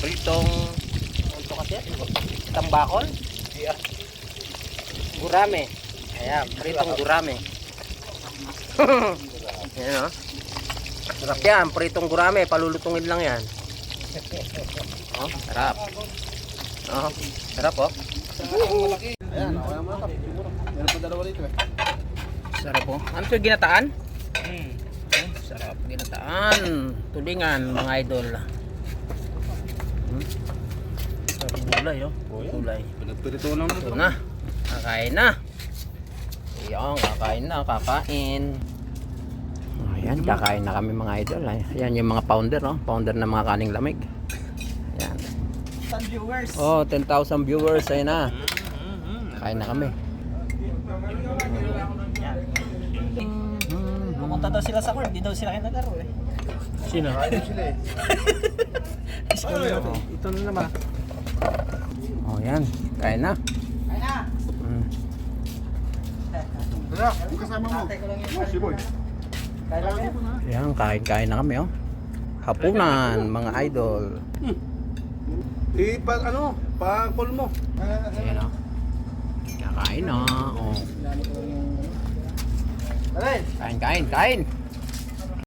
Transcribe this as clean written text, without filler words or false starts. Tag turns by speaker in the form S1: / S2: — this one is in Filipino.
S1: Pritong ano kasi? Tambakol?
S2: Yeah.
S1: Gurame. Ayan, pritong gurame. Ayan o. Sarap yan, pritong gurame. Palulutungin lang yan. Oh, sarap. Oh, sarap oh.
S2: Ayan, okay naman ito. Meron pa dalawa dito eh.
S1: Sarap oh. Ano ito, ginataan? Sarap, ginataan. Tulingan, mga idol. Sarap gulay oh. Gulay.
S2: Pinagpirito lang
S1: Ito na. Kakain na. Ayan, kakain na, kakain. Ayan, kakain na kami mga idol. Ayan yung mga pounder, no? Pounder ng mga kaning lamig. Ayan.
S2: 10 viewers.
S1: Oh, 10,000 viewers. Ayan na. Kakain na kami.
S2: Pumunta daw sila sa court, di daw sila kayo naglaro eh.
S1: Sino?
S2: Ayun sila eh. Ito na naman.
S1: Oh, ayan. Kain na.
S2: Ay na!
S3: Tara, yung kasama mo. Oh, si Boy.
S1: Ayan, kain na kami, oh. Hapunan, mga idol.
S3: Pa-call mo.
S1: Ayan, oh. Kakain na, oh. Kain.